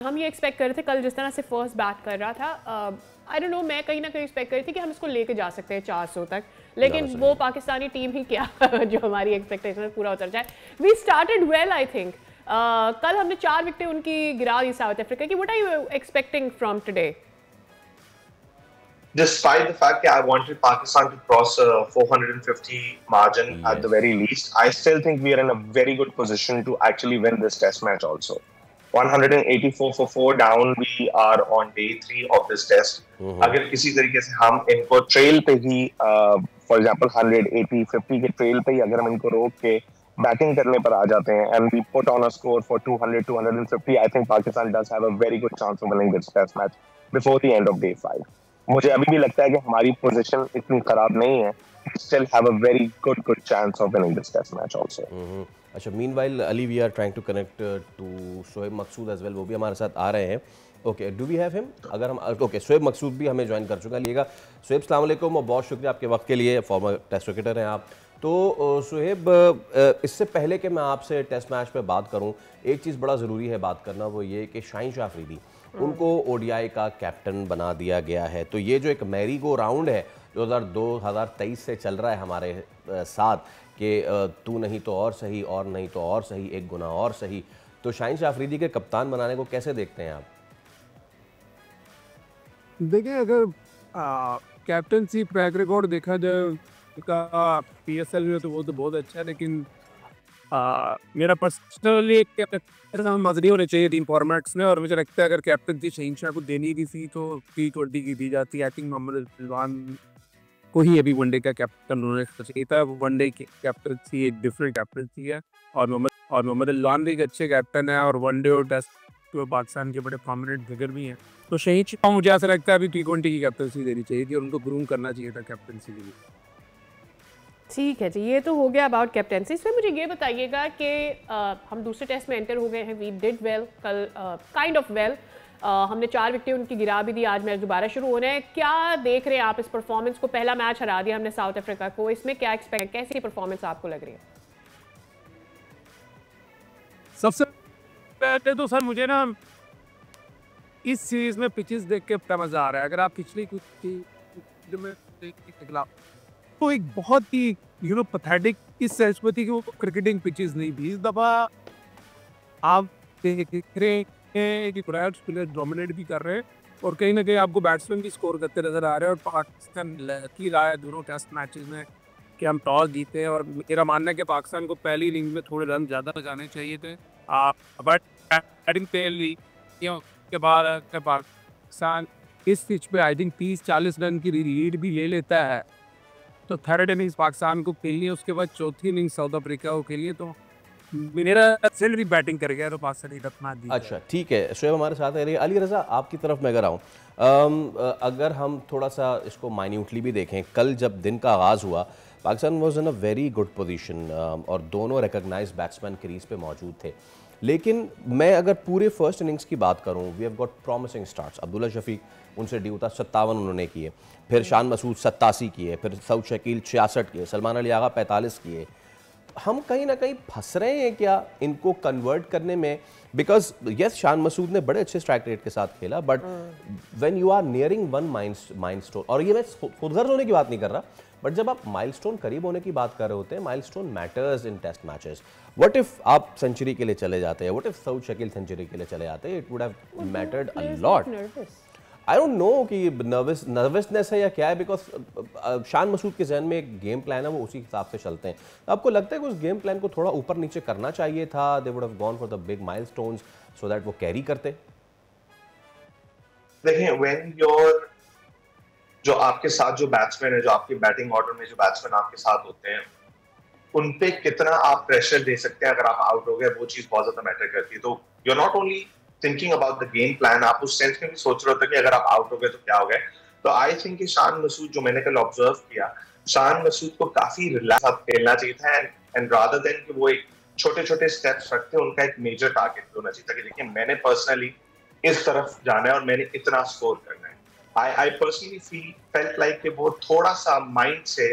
हम ये एक्सपेक्ट कर रहे थे कल जिस तरह से फर्स्ट बैट कर रहा था, आई डोंट नो, मैं कहीं ना कहीं एक्सपेक्ट कर रही थी कि हम इसको लेके जा सकते हैं 400 तक, लेकिन वो पाकिस्तानी टीम ही क्या जो हमारी एक्सपेक्टेशन पूरा उतर जाए। We started well I think. कल हमने 4 विकेटें उनकी गिरा दी साउथ अफ्रीका की। What are you expecting from today? Despite the fact that I wanted Pakistan to cross a 450 margin at the very least, I still think we are in a very good position to actually win this test match also. 184 for 4 down, we are on day 3 of this test. अगर किसी तरीके से हम इनको trail पे ही for example 180 50 के trail पे ही अगर हम इनको रोक के बैटिंग करने पर आ जाते हैं and we put on a score for 200 250, I think Pakistan does have a very good chance of winning this test match before the end of day 5. मुझे अभी भी लगता है कि हमारी पोजीशन इतनी खराब नहीं है. Still have a very good chance of winning this test match also. अच्छा, meanwhile Ali, we are trying to connect to Shoaib Maqsood as well. वो भी हमारे साथ आ रहे हैं. Okay, do we have him? अगर हम ओके, शोएब मकसूद भी हमें ज्वाइन कर चुका है. लिएगा शोएब, अस्सलाम वालेकुम और बहुत शुक्रिया आपके वक्त के लिए. फॉर्मर टेस्ट क्रिकेटर हैं आप. तो शोएब, इससे पहले कि मैं आपसे टेस्ट मैच पे बात करूं, एक चीज़ बड़ा ज़रूरी है बात करना, वो ये कि शाहीन शाह अफरीदी उनको ओडीआई का कैप्टन बना दिया गया है. तो ये जो एक मैरी गो राउंड है जो 2023 से चल रहा है हमारे साथ, कि तू नहीं तो और सही, और नहीं तो और सही, एक गुना और सही, तो शाहीन शाह अफरीदी के कप्तान बनाने को कैसे देखते हैं आप? देखिए, अगर कैप्टनसी ट्रैक रिकॉर्ड देखा जाए उनका पीएसएल में, तो वो तो बहुत अच्छा है, लेकिन मेरा पर्सनली मजरी होने चाहिए टीम फॉर्मेट्स में. और मुझे लगता है अगर कैप्टनसी शाहीन शाह को देनी की थी तो T20 की दी जाती. आई थिंक मोहम्मद रिजवान को ही अभी वनडे का कैप्टन होना चाहिए था. वनडे की कैप्टनसी एक डिफरेंट कैप्टनसी है, और मोहम्मद रिजवान भी एक अच्छे कैप्टन है, और वनडे और टेस्ट तो पाकिस्तान के बड़े प्रोमिनेंट फिगर भी हैं. तो शाहीन शाह मुझे ऐसा लगता है अभी T20 की कैप्टनसी देनी चाहिए थी, और उनको ग्रूम करना चाहिए था कैप्टनसी के लिए. ठीक है जी, ये तो हो गया अबाउट कैप्टनसी. इसमें मुझे ये बताइएगा कि हम दूसरे टेस्ट में एंटर हो गए हैं. वी डिड वेल कल, काइंड ऑफ वेल. हमने 4 विकेटें उनकी गिरा भी दी. आज मैच दोबारा शुरू होना है. क्या देख रहे हैं आप इस परफॉर्मेंस को? पहला मैच हरा दिया हमने साउथ अफ्रीका को. इसमें क्या एक्सपेक्ट, कैसी परफॉर्मेंस आपको लग रही है? सबसे पहले तो सर मुझे ना इस सीरीज में पिचेस देख के बड़ा मजा आ रहा है. अगर आप पिछली कुछ में तो एक बहुत ही पैथेटिक इस सेंस में थी कि वो क्रिकेटिंग पिचेस नहीं थी. इस दफा आप देख रहे हैं कि प्लेयर डोमिनेट भी कर रहे हैं, और कहीं ना कहीं आपको बैट्समैन भी स्कोर करते नजर आ रहे हैं. और पाकिस्तान लकी रहा है दोनों टेस्ट मैचेस में कि हम टॉस जीते हैं, और मेरा मानना है कि पाकिस्तान को पहली इनिंग्स में थोड़े रन ज़्यादा लगाने चाहिए थे. बट बैटिंग के बाद पाकिस्तान इस पिच पे आई थिंक 30-40 रन की लीड भी ले लेता है, तो थर्ड इनिंग्स पाकिस्तान को खेलनी है. उसके बाद चौथी इनिंग्स साउथ अफ्रीका को खेलनी है. तो मेरा सिल भी बैटिंग कर गया तो पाकिस्तान रखना दी. अच्छा, ठीक है. शोएब हमारे साथ है. अली रज़ा, आपकी तरफ मैं अगर आऊँ, अगर हम थोड़ा सा इसको माइन्यूटली भी देखें, कल जब दिन का आगाज़ हुआ, Pakistan was in a very good position, और दोनों रिकॉग्नाइज बैट्समैन क्रीज पे मौजूद थे. लेकिन मैं अगर पूरे फर्स्ट इनिंग्स की बात करूं, we have got promising starts. Abdullah Shafique, उनसे ड्यू था 57 उन्होंने किए, फिर शान मसूद 87 किए, फिर सऊद शकील 66 किए, सलमान अली आगा 45 किए. हम कहीं ना कहीं फंस रहे हैं क्या इनको कन्वर्ट करने में? बिकॉज यस, शान मसूद ने बड़े अच्छे स्ट्राइक रेट के साथ खेला, but when you are nearing one milestone, और ये मैं खुदगर्ज होने की बात नहीं कर रहा, बट जब आप माइलस्टोन करीब होने की बात कर रहे होते हैं, milestone matters in test matches. What if आप सेंचुरी के लिए चले जाते हैं? What if Saud Shakeel century के लिए चले जाते हैं? It would have mattered a lot. I don't know कि नर्वसनेस है या क्या है, बिकॉज शान मसूद के जहन में एक गेम प्लान है, वो उसी हिसाब से चलते हैं. आपको लगता है कि उस गेम प्लान को थोड़ा ऊपर नीचे करना चाहिए था? They would have gone for the big milestones so that वो कैरी करते. देखिए, व्हेन योर जो आपके साथ जो बैट्समैन है, जो आपके बैटिंग ऑर्डर में जो बैट्समैन आपके साथ होते हैं, उन पे कितना आप प्रेशर दे सकते हैं अगर आप आउट हो गए, वो चीज बहुत ज्यादा मैटर करती है. तो you are not only thinking about the game plan, आप उस सेंस में भी सोच रहे होते कि अगर आप आउट हो गए तो क्या हो गया. तो आई थिंक कि शान मसूद, जो मैंने कल ऑब्जर्व किया, शान मसूद को काफी रिलैक्स खेलना चाहिए था, एंड रादर देन कि वो एक छोटे छोटे स्टेप्स रखते, उनका एक मेजर टारगेट होना चाहिए था कि देखिए मैंने पर्सनली इस तरफ जाना है और मैंने इतना स्कोर करना है. I personally felt like कि वो थोड़ा सा माइंड से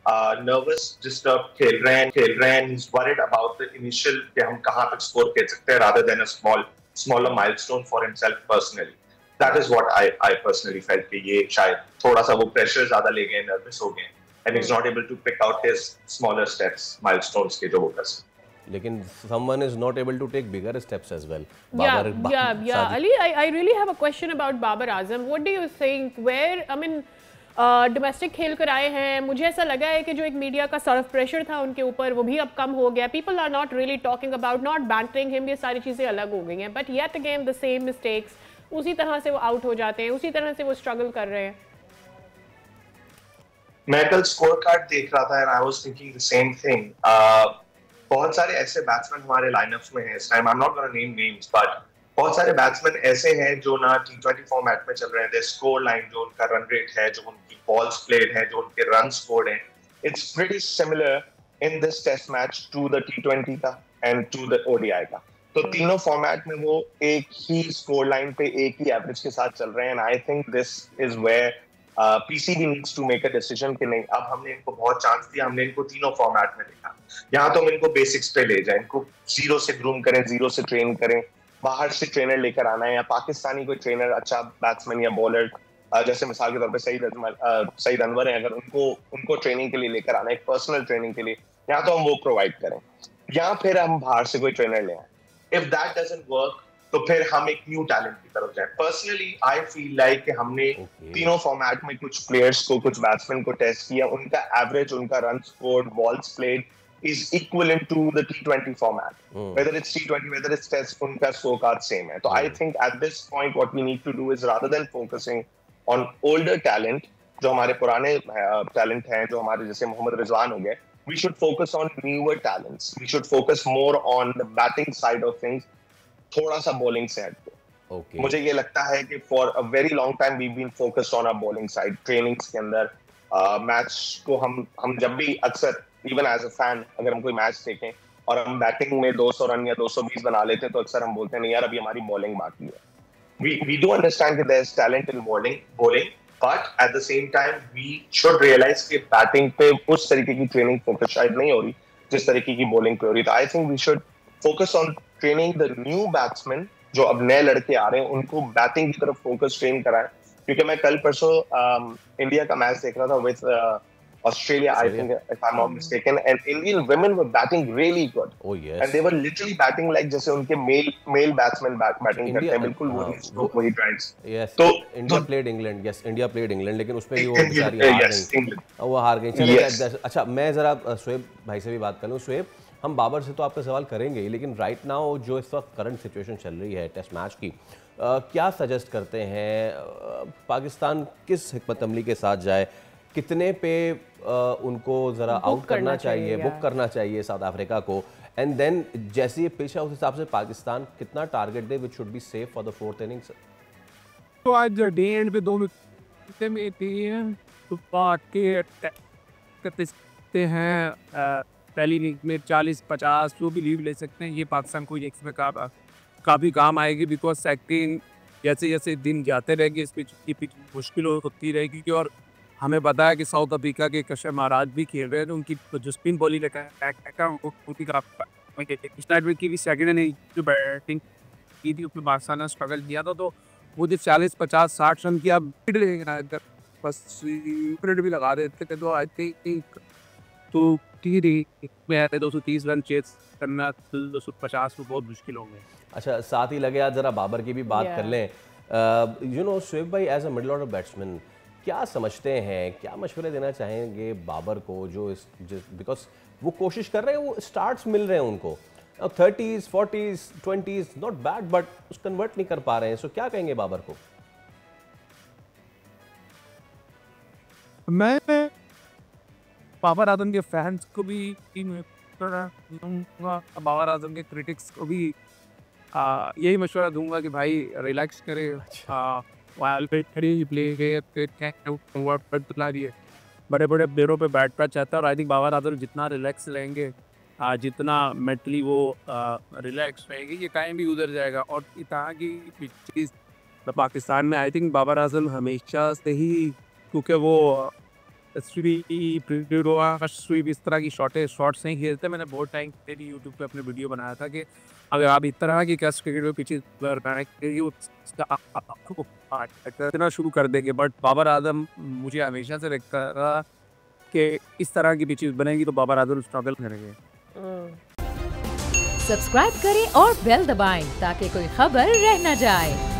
नर्वस डिस्टर्ब खेल रहे हैं. He's worried about the initial कि हम कहाँ तक स्कोर खेल सकते हैं rather than a small smaller milestone for himself personally. That is what I personally felt कि ये शायद थोड़ा सा वो pressure ज़्यादा ले गए, nervous हो गए, and he's not able to pick out his smaller steps, milestones के जो वो कर सकते. लेकिन someone is not able to take bigger steps as well. Yeah. Ali, I really have a question about Babar Azam. What do you think? Where, I mean, domestic खेल कर आए हैं, मुझे ऐसा लगा है कि जो एक मीडिया का सॉर्ट ऑफ प्रेशर था उनके ऊपर वो भी अब कम हो गया. People are not really talking about, not bantering him, ये सारी चीज़ें अलग हो गई हैं. But yet again the same mistakes, उसी तरह से वो आउट हो जाते हैं, उसी तरह से वो स्ट्रगल कर रहे हैं. मैं कल स्कोर कार्ड देख रहा था and I was thinking the same thing. बहुत सारे ऐसे बैट्समैन हमारे लाइनअप्स में हैं इस time. I am not gonna name names, but बहुत सारे बैट्समैन ऐसे हैं जो ना T20 फॉर्मेट में चल रहे हैं. स्कोर लाइन, जो उनका रन रेट है, जो उनकी बॉल्स प्लेड है, जो उनके रन स्कोर्ड हैं, it's pretty similar in this test match to the T20 का एंड टू द ODI का. तो तीनों फॉर्मेट में वो एक ही स्कोर लाइन पे एक ही एवरेज के साथ चल रहे हैं. And I think this is where PCB needs to make a decision कि नहीं, अब हमने इनको बहुत चांस दिया, हमने इनको तीनों फॉर्मेट में देखा, यहाँ तो हम इनको बेसिक्स पे ले जाएं, इनको जीरो से ग्रूम करें, जीरो से ट्रेन करें, बाहर से ट्रेनर लेकर आना है, या पाकिस्तानी कोई ट्रेनर अच्छा बैट्समैन या बॉलर जैसे मिसाल के तौर पे सईद अनवर है, अगर उनको ट्रेनिंग के लिए लेकर आना है, एक पर्सनल ट्रेनिंग के लिए, या तो हम वो प्रोवाइड करें या फिर हम बाहर से कोई ट्रेनर ले आए. इफ दैट डजंट वर्क तो फिर हम एक न्यू टैलेंट की तरफ जाए. पर्सनली आई फील लाइक कि हमने तीनों फॉर्मेट में कुछ प्लेयर्स को, कुछ बैट्समैन को टेस्ट किया, उनका एवरेज, उनका run scored, balls played is equivalent to the T20 format. Whether it's T20, whether it's Test, unka scorecard same hai. So I think at this point what we need to do is, rather than focusing on older talent, जो हमारे पुराने talent हैं, जो हमारे जैसे मोहम्मद रिजवान हो गए, we should focus on newer talents. We should focus more on the batting side of things, थोड़ा सा bowling से हट के. मुझे ये लगता है कि for a very long time we've been focused on our bowling side. trainings के अंदर मैच को हम जब भी अक्सर इवन एज अ फैन अगर हम कोई मैच देखें और हम बैटिंग में 200 रन या 220 बना लेते हैं तो अक्सर हम बोलते हैं नहीं यार अभी हमारी बॉलिंग बाकी है. we do understand that there is talent in bowling but at the same time we should realize कि बैटिंग पे उस तरीके की ट्रेनिंग फोकस शायद नहीं हो रही जिस तरीके की बॉलिंग पे हो रही. तो I think we should focus on training the new batsman जो अब नए लड़के आ रहे हैं, उनको बैटिंग की तरफ फोकस ट्रेन कराएं. क्योंकि मैं कल परसों इंडिया का मैच देख रहा था with Australia, I think, if I'm not mistaken, and Indian women were batting really good. Oh yes. And they were literally batting like जैसे उनके male batsmen batting करते हैं, बिल्कुल वही drives. Yes. तो India played England. Yes, India played England. लेकिन उसपे भी वो बेचारी हार गई. वो हार गई. चलिए, अच्छा मैं जरा शोएब भाई से भी बात कर लूँ. शोएब, हम बाबर से तो आपका सवाल करेंगे ही, लेकिन राइट नाउ जो इस वक्त करंट सिचुएशन चल रही है टेस्ट मैच की, क्या सजेस्ट करते हैं पाकिस्तान किस हिकमत अमली के साथ जाए, कितने पे उनको ज़रा आउट करना चाहिए, बुक करना चाहिए साउथ अफ्रीका को, एंड देन जैसे ये पिच है उस हिसाब से पाकिस्तान कितना target they which should be safe for the fourth innings. तो आज डे एंड पे दो विकेट में तो पाके करते हैं पहली इनिंग में 40-50 जो भी लीड ले सकते हैं. ये पाकिस्तान को एक में काफ़ी काम आएगी, बिकॉज सेकंड जैसे जैसे दिन जाते रहेंगे इस पिच की पिच मुश्किल होती रहेगी. और हमें पता है कि साउथ अफ्रीका के कशर महाराज भी खेल रहे हैं, तो उनकी जो स्पिन बॉलिंग उनकी की भी सेकंड इनिंग जो बैटिंग की थी उसमें पाकिस्तान ने स्ट्रगल किया था. तो वो जब 40-50-60 रन किया बस भी लगा देते थे. तो आई थिंक तो 230 रन चेस करना 250 में बहुत मुश्किल होंगे. अच्छा, साथ ही लगे आज ज़रा बाबर की भी बात कर लें. यू नो शोएब भाई, as a middle order batsman क्या समझते हैं, क्या मशवरे देना चाहेंगे बाबर को, जो बिकॉज वो कोशिश कर रहे हैं, वो स्टार्ट्स मिल रहे हैं उनको 30s 40s 20s, not bad, but उस कन्वर्ट नहीं कर पा रहे हैं. सो क्या कहेंगे बाबर को? मैं बाबर आजम के फैंस को भी, बाबर आजम के क्रिटिक्स को भी यही मशवरा दूंगा कि भाई रिलैक्स करें. बड़े बड़े प्लेयरों पे बैट पर चाहता है, और आई थिंक बाबर आजम जितना रिलैक्स रहेंगे, जितना मेंटली वो रिलैक्स रहेगी, ये कहीं भी उधर जाएगा. और इतना की पिचेस पाकिस्तान में आई थिंक बाबर आजम हमेशा से ही, क्योंकि वो स्वीप इस तरह की शॉट्स नहीं खेलते। मैंने बहुत टाइम पहले यूट्यूब पे अपने वीडियो बनाया था कि अगर आप इस तरह की टेस्ट क्रिकेट में पिचेस इतना शुरू कर देंगे, बट बाबर आजम मुझे हमेशा से लगता रहा कि इस तरह की पिचेस बनेगी तो बाबर आजम स्ट्रगल करेंगे। सब्सक्राइब करें और बेल दबाएं ताकि कोई खबर रह न जाए।